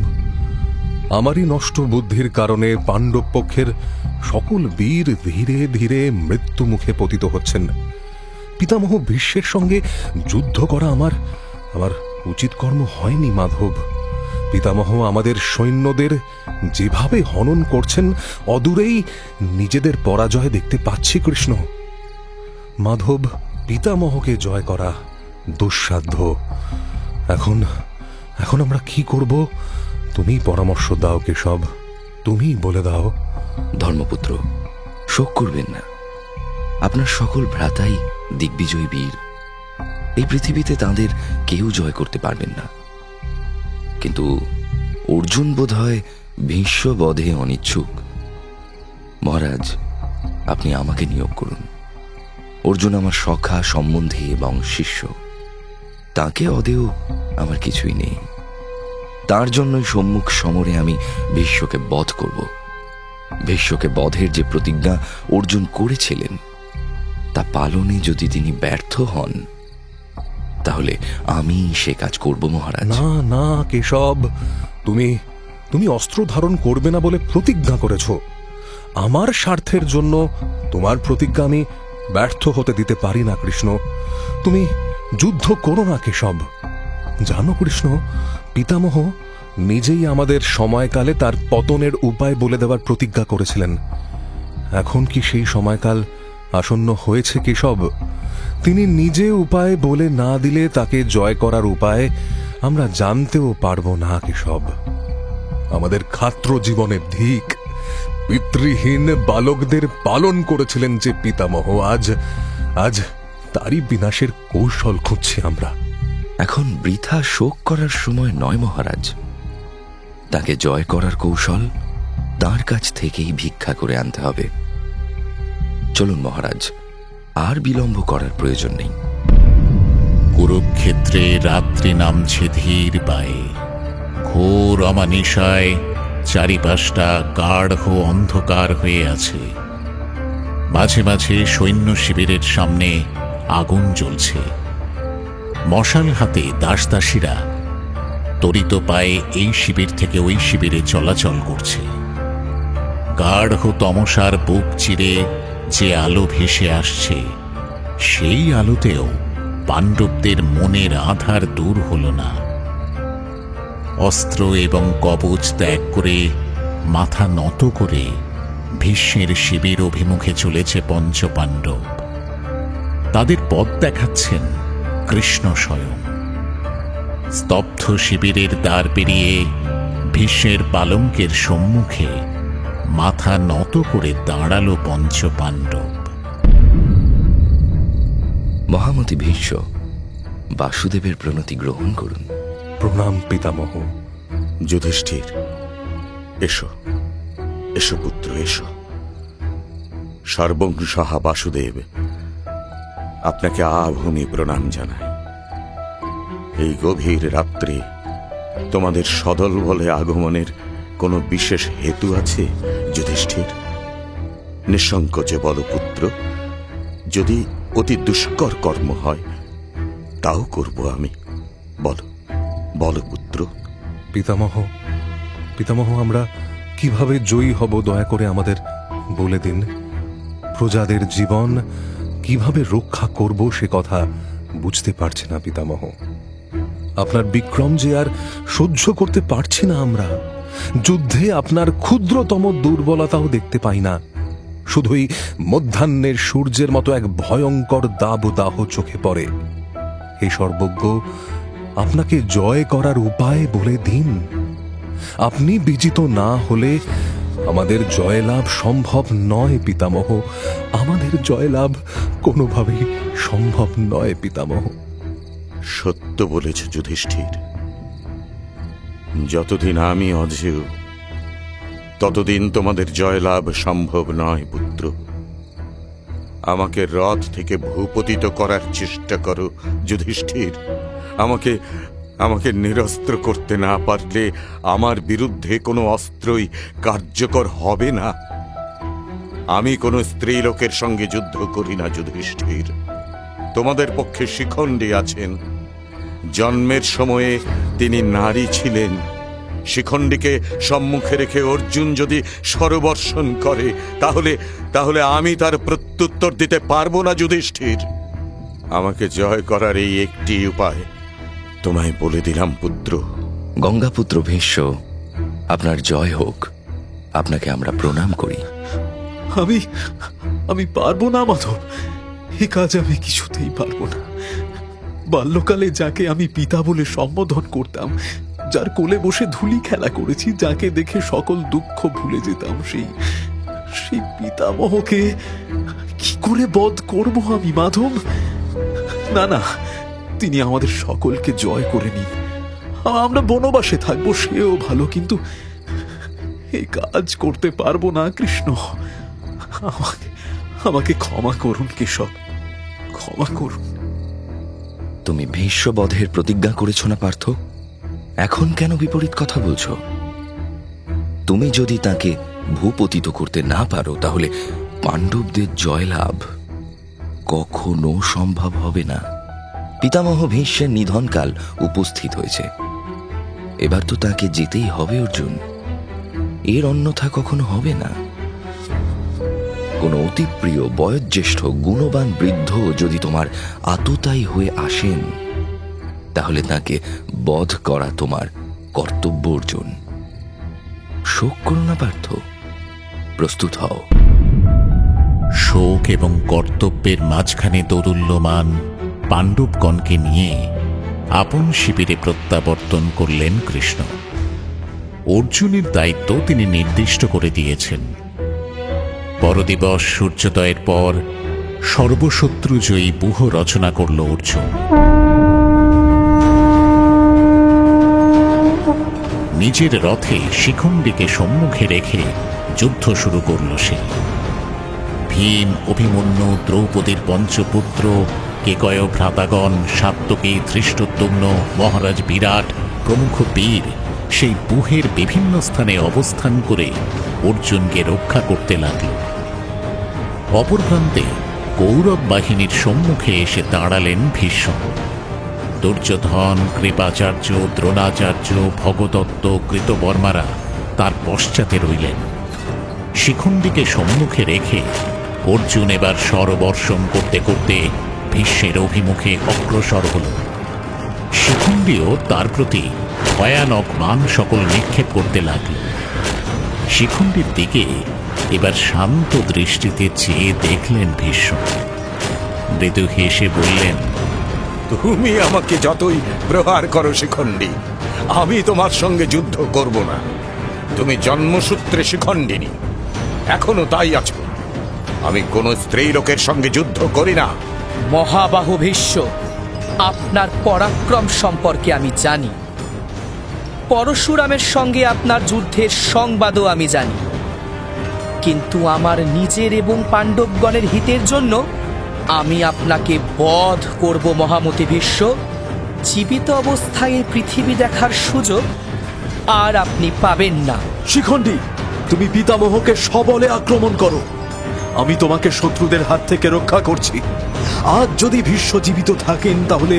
আমারই নষ্ট বুদ্ধির কারণে পাণ্ডব পক্ষের সকল বীর ধীরে ধীরে মৃত্যু মুখে পতিত হচ্ছেন। পিতামহ ভীষ্মের সঙ্গে যুদ্ধ করা আমার উচিত কর্ম হয়নি মাধব। পিতামহ আমাদের সৈন্যদের যেভাবে হনন করছেন, অদূরেই নিজেদের পরাজয় দেখতে পাচ্ছি কৃষ্ণ। মাধব, পিতামহকে জয় করা দুঃসাধ্য। এখন আমরা কি করব? তুমি পরামর্শ দাও কেশব, তুমি বলে দাও। ধর্মপুত্র, শোক করবেন না। আপনার সকল ভ্রাতাই দিগ্বিজয়ী বীর। এই পৃথিবীতে তাদের কেউ জয় করতে পারবেন না। কিন্তু অর্জুন বোধ হয় ভীষ্ম বধে অনিচ্ছুক। মহারাজ, আপনি আমাকে নিয়োগ করুন। অর্জুন আমার সখা, সম্বন্ধী এবং শিষ্য। তাকে অদেও আমার কিছুই নেই। তার জন্যই সম্মুখ সমরে আমি ভীষ্মকে বধ করব। ভীষ্মকে বধের যে প্রতিজ্ঞা অর্জুন করেছিলেন, তা পালনে যদি তিনি ব্যর্থ হন, তাহলে আমি সে কাজ করব মহারাজ। না না কেশব, তুমি অস্ত্র ধারণ করবে না বলে প্রতিজ্ঞা করেছ। আমার স্বার্থের জন্য তোমার প্রতিজ্ঞা আমি ব্যর্থ হতে দিতে পারি না কৃষ্ণ। তুমি যুদ্ধ করো না কেশব। জানো কৃষ্ণ, পিতামহ নিজেই আমাদের সময়কালে তার পতনের উপায় বলে দেওয়ার প্রতিজ্ঞা করেছিলেন। এখন কি সেই সময়কাল আসন্ন হয়েছে কেশব? তিনি নিজে উপায় বলে না দিলে তাকে জয় করার উপায় আমরা জানতেও পারবো না কেশব। আমাদের ক্ষাত্র জীবনের ধিক, পিতৃহীন বালকদের পালন করেছিলেন যে পিতামহ, আজ তারই বিনাশের কৌশল খুঁজছি আমরা। এখন বৃথা শোক করার সময় নয় মহারাজ। তাকে জয় করার কৌশল তার কাছ থেকেই ভিক্ষা করে আনতে হবে। চলুন মহারাজ, আর বিলম্ব করার প্রয়োজন নেই। কুরুক্ষেত্রে রাত্রি নামছে ধীর পায়ে। ঘোর অমানিশায় চারিপাশটা গাঢ় অন্ধকার হয়ে আছে। মাঝে মাঝে সৈন্য শিবিরের সামনে আগুন জ্বলছে। মশাল হাতে দাসদাসীরা তরিত পায়ে এই শিবির থেকে ওই শিবিরে চলাচল করছে। গাঢ় তমসার বুক চিরে যে আলো ভেসে আসছে, সেই আলোতেও পাণ্ডবদের মনের আধার দূর হল না। অস্ত্র এবং কবচ ত্যাগ করে মাথা নত করে ভীষ্মের শিবির অভিমুখে চলেছে পঞ্চপাণ্ডব। তাদের পথ দেখাচ্ছেন কৃষ্ণ স্বয়ং। স্তব্ধ শিবিরের দ্বার পেরিয়ে ভীষ্মের পালঙ্কের সম্মুখে মাথা নত করে দাঁড়ালো পঞ্চপাণ্ডব। মহামতি ভীষ্ম, বাসুদেবের প্রণতি গ্রহণ করুন। প্রণাম পিতামহ। যুধিষ্ঠির, এসো এসো পুত্র, এসো। সর্বংসহা বাসুদেব আপনাকে আভূমি প্রণাম জানাই। এই গভীর রাত্রে তোমাদের সদল বলে আগমনের কোনো বিশেষ হেতু আছে যুধিষ্ঠির? নিঃসংকোচে বলো পুত্র, যদি অতি দুষ্কর কর্ম হয় তাও করব আমি। বলো বলো পুত্র। পিতামহ, আমরা কিভাবে জয়ী হব দয়া করে আমাদের বলে দিন। প্রজাদের জীবন কিভাবে রক্ষা করব সে কথা বুঝতে পারছি না পিতামহ। আপনার বিক্রম যে আর সহ্য করতে পারছি না আমরা। যুদ্ধে আপনার ক্ষুদ্রতম দুর্বলতাও দেখতে পাই না। শুধুই মধ্যাহ্নের সূর্যের মতো এক ভয়ঙ্কর দাবদাহ চোখে পড়ে। এই সর্বজ্ঞ, আপনাকে জয় করার উপায় বলে দিন। আপনি বিজিত না হলে আমাদের জয়লাভ সম্ভব নয় পিতামহ। আমাদের জয়লাভ কোনোভাবেই সম্ভব নয় পিতামহ। সত্য বলেছ যুধিষ্ঠির। যতদিন আমি অজেয় ততদিন তোমাদের জয়লাভ সম্ভব নয় পুত্র। আমাকে রথ থেকে ভূপতিত করার চেষ্টা করো যুধিষ্ঠির। আমাকে নিরস্ত্র করতে না পারলে আমার বিরুদ্ধে কোনো অস্ত্রই কার্যকর হবে না। আমি কোনো স্ত্রীলোকের সঙ্গে যুদ্ধ করি না যুধিষ্ঠির। তোমাদের পক্ষে শিখণ্ডী আছেন। জন্মের সময়ে তিনি নারী ছিলেন। শিখণ্ডীকে সম্মুখে রেখে অর্জুন যদি স্বরবর্ষণ করে তাহলে আমি তার প্রত্যুত্তর দিতে পারবো না যুধিষ্ঠির। আমাকে জয় করার এই একটি উপায় তোমায় বলে দিলাম পুত্র। গঙ্গাপুত্র ভীষ্ম, আপনার জয় হোক। আপনাকে আমরা প্রণাম করি। আমি পারবো না মাধব, এ কাজ আমি কিছুতেই পারবো না। বাল্যকালে যাকে আমি পিতা বলে সম্বোধন করতাম, যার কোলে বসে ধুলি খেলা করেছি, যাকে দেখে সকল দুঃখ ভুলে যেতাম, সেই পিতামহকে কি করে বধ করব আমি মাধব? না, তিনি আমাদের সকলকে জয় করে নিন। আমরা বনবাসে থাকবো, সেও ভালো, কিন্তু এই কাজ করতে পারবো না কৃষ্ণ। আমাকে ক্ষমা করুন কেশব, ক্ষমা করুন। তুমি ভীষ্মবধের প্রতিজ্ঞা করেছ না পার্থ? এখন কেন বিপরীত কথা বলছো? তুমি যদি তাকে ভূপতিত করতে না পারো তাহলে পাণ্ডবদের জয়লাভ কখনো সম্ভব হবে না। পিতামহ ভীষ্মের নিধনকাল উপস্থিত হয়েছে। এবার তো তাকে যেতেই হবে অর্জুন। এর অন্যথা কখনো হবে না। কোন অতি প্রিয় বয়োজ্যেষ্ঠ গুণবান বৃদ্ধ যদি তোমার আততায়ী হয়ে আসেন তাহলে তাকে বধ করা তোমার কর্তব্য অর্জুন। শোক করো না পার্থ, প্রস্তুত হও। শোক এবং কর্তব্যের মাঝখানে দোদুল্যমান পাণ্ডবগণকে নিয়ে আপন শিবিরে প্রত্যাবর্তন করলেন কৃষ্ণ। অর্জুনের দায়িত্ব তিনি নির্দিষ্ট করে দিয়েছেন। পরদিবস সূর্যোদয়ের পর সর্বশত্রুজয়ী ব্যূহ রচনা করল অর্জুন। নিজের রথে শিখণ্ডীকে সম্মুখে রেখে যুদ্ধ শুরু করল সে। ভীম, অভিমন্যু, দ্রৌপদীর পঞ্চপুত্র, কেকয় ভ্রাতাগণ, সাত্যকী, ধৃষ্টদ্যুম্ন, মহারাজ বিরাট প্রমুখ বীর সেই ব্যূহের বিভিন্ন স্থানে অবস্থান করে অর্জুনকে রক্ষা করতে লাগল। অপর প্রান্তে কৌরব বাহিনীর সম্মুখে এসে দাঁড়ালেন ভীষ্ম। দুর্যোধন, কৃপাচার্য, দ্রোণাচার্য, ভগদত্ত, কৃতবর্মারা তার পশ্চাতে রইলেন। শিখণ্ডীকে সম্মুখে রেখে অর্জুন এবার স্বরবর্ষণ করতে করতে ভীষ্মের অভিমুখে অগ্রসর হল। শিখণ্ডীও তার প্রতি ভয়ানক মান সকল নিক্ষেপ করতে লাগল। শিখণ্ডীর দিকে এবার শান্ত দৃষ্টিতে চেয়ে দেখলেন ভীষ্ম। মৃদু হেসে বললেন, তুমি আমাকে যতই প্রহার করো শিখণ্ডী, আমি তোমার সঙ্গে যুদ্ধ করব না। তুমি জন্মসূত্রে শিখণ্ডিনী, এখনো তাই আছো। আমি কোন স্ত্রী লোকের সঙ্গে যুদ্ধ করি না। মহাবাহু ভীষ্ম, আপনার পরাক্রম সম্পর্কে আমি জানি। পরশুরামের সঙ্গে আপনার যুদ্ধের সংবাদও আমি জানি, কিন্তু আমার নিজের এবং পাণ্ডবগণের হিতের জন্য আমি আপনাকে বধ করব মহামতি ভীষ্ম। জীবিত অবস্থায় এই পৃথিবী দেখার সুযোগ আর আপনি পাবেন না। শিখণ্ডী, তুমি পিতামহকে সবলে আক্রমণ করো। আমি তোমাকে শত্রুদের হাত থেকে রক্ষা করছি। আজ যদি ভীষ্ম জীবিত থাকেন তাহলে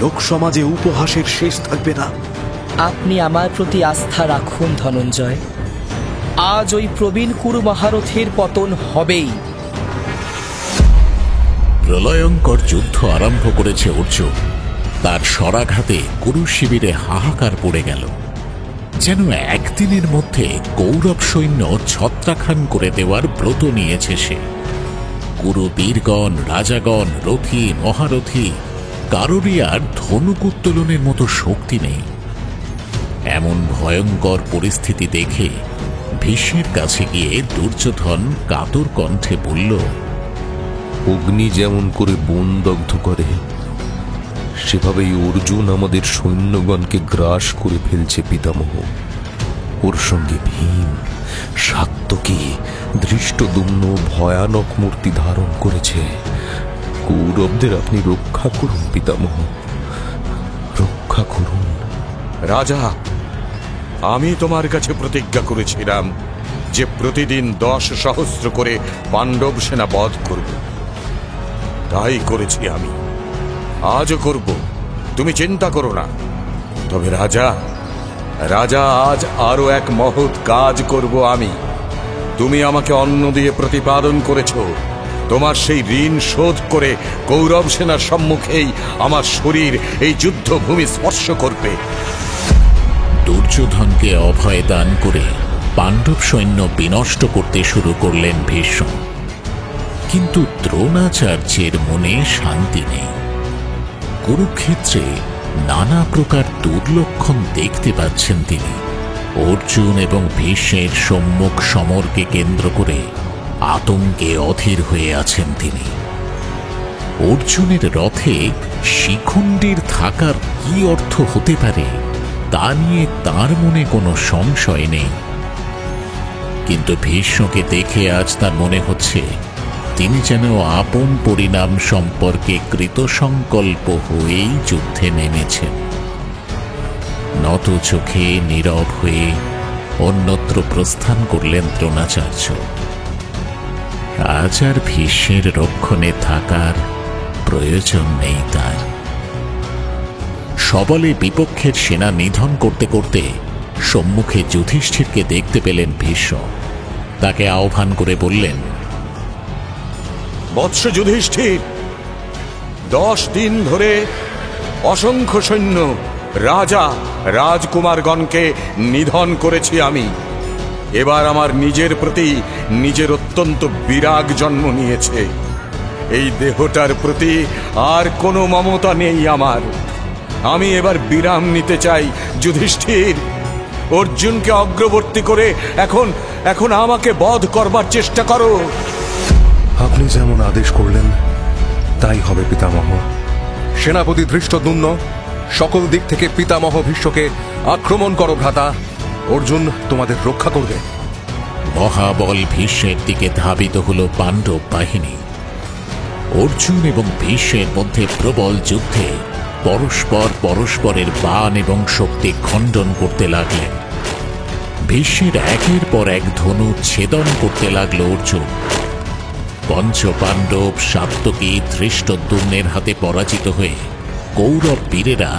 লোক সমাজে উপহাসের শেষ থাকবে না। আপনি আমার প্রতি আস্থা রাখুন ধনঞ্জয়, আজ ওই প্রবীণ কুরু মহারথীর পতন হবেই। প্রলয়ঙ্কর যুদ্ধ আরম্ভ করেছে অর্জুন। তার শরাঘাতে কুরু শিবিরে হাহাকার পড়ে গেল, যেন একদিনের মধ্যে কৌরব সৈন্য ছত্রাখান করে দেওয়ার ব্রত নিয়েছে সে। কুরু বীরগণ, রাজাগণ, রথী, মহারথী কারোরই আর ধনুক উত্তোলনের মতো শক্তি নেই। এমন ভয়ঙ্কর পরিস্থিতি দেখে ভীষ্মের কাছে গিয়ে দুর্যোধন কাতর কণ্ঠে বলল, অগ্নি যেমন করে বন দগ্ধ করে, সেভাবেই অর্জুন আমাদের সৈন্যগণকে গ্রাস করে ফেলছে পিতামহ। ওর সঙ্গে ভীম, সাত্যকী, ধৃষ্টদ্যুম্ন ভয়ানক মূর্তি ধারণ করেছে। কৌরবদের আপনি রক্ষা করুন পিতামহ, রক্ষা করুন। রাজা, আমি তোমার কাছে প্রতিজ্ঞা করেছিলাম যে প্রতিদিন 10 সহস্র করে পাণ্ডব সেনা বধ করব। তাই করেছি আমি, আজও করব, তুমি চিন্তা করো না। তবে রাজা, আজ আরো এক মহৎ কাজ করব আমি। তুমি আমাকে অন্ন দিয়ে প্রতিপাদন করেছ, তোমার সেই ঋণ শোধ করে কৌরব সেনার সম্মুখেই আমার শরীর এই যুদ্ধভূমি স্পর্শ করবে। দুর্যোধনকে অভয় দান করে পাণ্ডব সৈন্য বিনষ্ট করতে শুরু করলেন ভীষ্ম। কিন্তু দ্রোণাচার্যের মনে শান্তি নেই। কুরুক্ষেত্রে নানা প্রকার দুর্লক্ষণ দেখতে পাচ্ছেন তিনি। অর্জুন এবং ভীষ্মের সম্মুখ সমরকে কেন্দ্র করে আতঙ্কে অধীর হয়ে আছেন তিনি। অর্জুনের রথে শিখণ্ডীর থাকার কি অর্থ হতে পারে তা নিয়ে তার মনে কোনো সংশয় নেই, কিন্তু ভীষ্মকে দেখে আজ তার মনে হচ্ছে তিনি যেন আপন পরিণাম সম্পর্কে কৃতসংকল্প হয়েই যুদ্ধে নেমেছেন। নত চোখে নীরব হয়ে অন্যত্র প্রস্থান করলেন দ্রোণাচার্য। আজ আর ভীষ্মের রক্ষণে থাকার প্রয়োজন নেই তার। সবলে বিপক্ষের সেনা নিধন করতে করতে সম্মুখে যুধিষ্ঠিরকে দেখতে পেলেন ভীষ্ম। তাকে আহ্বান করে বললেন, বৎস যুধিষ্ঠির, 10 দিন ধরে অসংখ্য সৈন্য, রাজা, রাজকুমারগণকে নিধন করেছি আমি। এবার আমার নিজের প্রতি নিজের অত্যন্ত বিরাগ জন্ম নিয়েছে। এই দেহটার প্রতি আর কোনো মমতা নেই আমার। আমি এবার বিরাম নিতে চাই। যুধিষ্ঠির, অর্জুনকে অগ্রবর্তী করে এখন আমাকে বধ করবার চেষ্টা করো। আপনি যেমন আদেশ করলেন তাই হবে পিতামহ। সেনাপতি ধৃষ্টদ্যুম্ন, সকল দিক থেকে পিতামহ ভীষ্মকে আক্রমণ করো ভ্রাতা। অর্জুন তোমাদের রক্ষা করবে। মহাবল ভীষ্মের দিকে ধাবিত হল পাণ্ডব বাহিনী। অর্জুন এবং ভীষ্মের মধ্যে প্রবল যুদ্ধে পরস্পরের বাণ এবং শক্তি খণ্ডন করতে লাগলেন। ভীষ্মের একের পর এক ধনু ছেদন করতে লাগল অর্জুন। পঞ্চ পাণ্ডব, সাত্যকী, ধৃষ্টদ্যুম্নের হাতে পরাজিত হয়ে কৌরব বীরেরা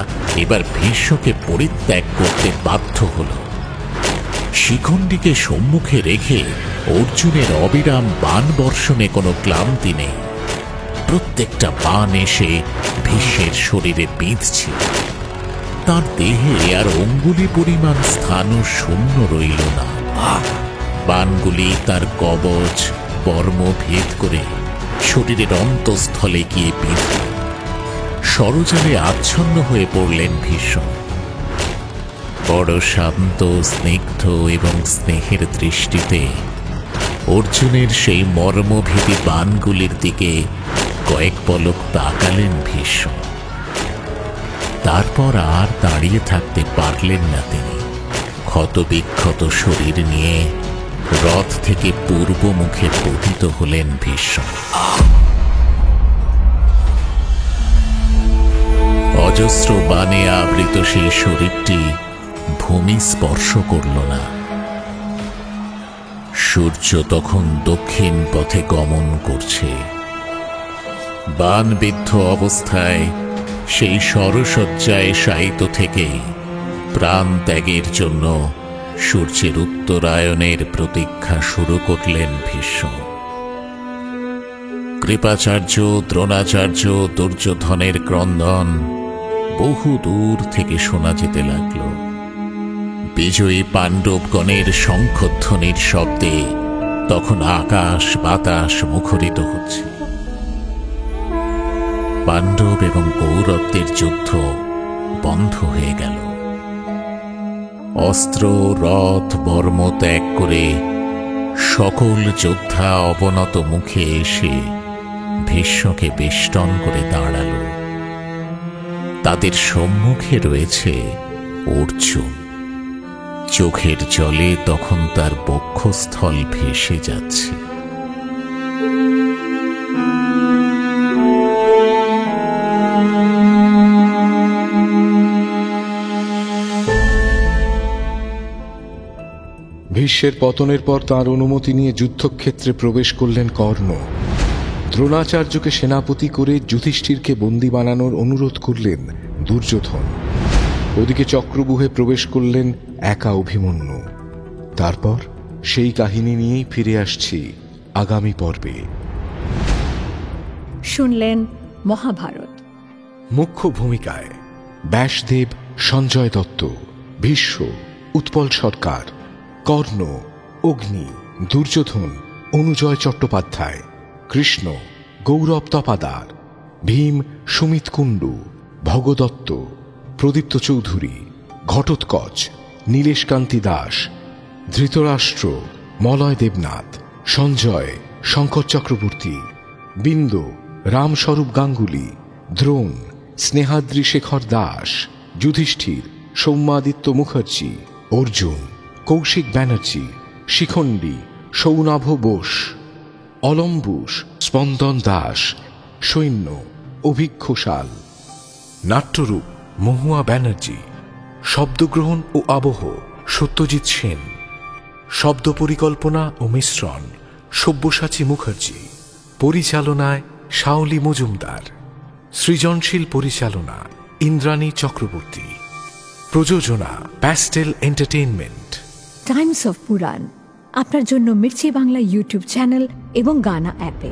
এবার ভীষ্মকে পরিত্যাগ করতে বাধ্য হল। শিখণ্ডীকে সম্মুখে রেখে অর্জুনের অবিরাম বাণ বর্ষণে কোনো ক্লান্তি নেই। প্রত্যেকটা বাণ এসে ভীষ্মের শরীরে বিঁধছিল। তার দেহে আর অঙ্গুলি পরিমাণ স্থানও শূন্য রইল না। বাণগুলি তার কবচ বর্ম ভেদ করে শরীরের অন্তঃস্থলে গিয়ে বিঁধল। সরজালে আচ্ছন্ন হয়ে পড়লেন ভীষ্ম। বড় শান্ত, স্নিগ্ধ এবং স্নেহের দৃষ্টিতে অর্জুনের সেই মর্মভেদী বাণগুলির দিকে কয়েক পলক তাকালেন ভীষ্ম। তারপর আর দাঁড়িয়ে থাকতে পারলেন না তিনি। ক্ষতবিক্ষত শরীর নিয়ে রথ থেকে পূর্ব মুখে পতিত হলেন ভীষ্ম। অজস্র বাণে আবৃত সেই শরীরটি ভূমি স্পর্শ করল না। সূর্য তখন দক্ষিণ পথে গমন করছে। বাণবিদ্ধ অবস্থায় সেই সরসজ্জায় শায়িত থেকে প্রাণ ত্যাগের জন্য সূর্যের উত্তরায়ণের প্রতীক্ষা শুরু করলেন ভীষ্ম। কৃপাচার্য, দ্রোণাচার্য, দুর্যোধনের ক্রন্দন বহু দূর থেকে শোনা যেতে লাগল। বিজয়ী পাণ্ডবগণের শঙ্খধ্বনির শব্দে তখন আকাশ বাতাস মুখরিত হচ্ছে। পাণ্ডব এবং কৌরবদের যুদ্ধ বন্ধ হয়ে গেল। অস্ত্র, রথ, বর্ম ত্যাগ করে সকল যোদ্ধা অবনত মুখে এসে ভীষ্মকে বেষ্টন করে দাঁড়াল। তাদের সম্মুখে রয়েছে অর্জুন। চোখের জলে তখন তার বক্ষস্থল ভেসে যাচ্ছে। ভীষ্মের পতনের পর তাঁর অনুমতি নিয়ে যুদ্ধক্ষেত্রে প্রবেশ করলেন কর্ণ। দ্রোণাচার্যকে সেনাপতি করে যুধিষ্ঠিরকে বন্দী বানানোর অনুরোধ করলেন দুর্যোধন। ওদিকে চক্রব্যূহে প্রবেশ করলেন একা অভিমন্যু। তারপর সেই কাহিনী নিয়েই ফিরে আসছি আগামী পর্বে। শুনলেন মহাভারত। মুখ্য ভূমিকায় ব্যাসদেব, সঞ্জয় দত্ত, ভীষ্ম, উৎপল সরকার, কর্ণ, অগ্নি, দুর্যোধন, অনুজয় চট্টোপাধ্যায়, কৃষ্ণ, গৌরব তপাদার, ভীম, সুমিত কুণ্ডু, ভগদত্ত, প্রদীপ্ত চৌধুরী, ঘটোৎকচ, নীলেশকান্তি দাস, ধৃতরাষ্ট্র, মলয় দেবনাথ, সঞ্জয়, শঙ্কর চক্রবর্তী, বিন্দু, রামস্বরূপ গাঙ্গুলি, দ্রোণ, স্নেহাদ্রি শেখর দাস, যুধিষ্ঠির, সৌম্যাদিত্য মুখার্জি, অর্জুন, কৌশিক ব্যানার্জি, শিখণ্ডী, সৌনভ বোস, অলম্বুস, স্পন্দন দাস, সৈন্য, অভিক ঘোষাল। নাট্যরূপ মহুয়া ব্যানার্জি। শব্দগ্রহণ ও আবহ সত্যজিৎ সেন। শব্দ পরিকল্পনা ও মিশ্রণ সব্যসাচী মুখার্জি। পরিচালনায় শাওলি মজুমদার। সৃজনশীল পরিচালনা ইন্দ্রাণী চক্রবর্তী। প্রযোজনা প্যাস্টেল এন্টারটেইনমেন্ট। টাইমস অফ পুরাণ আপনার জন্য মির্চি বাংলা ইউটিউব চ্যানেল এবং গানা অ্যাপে।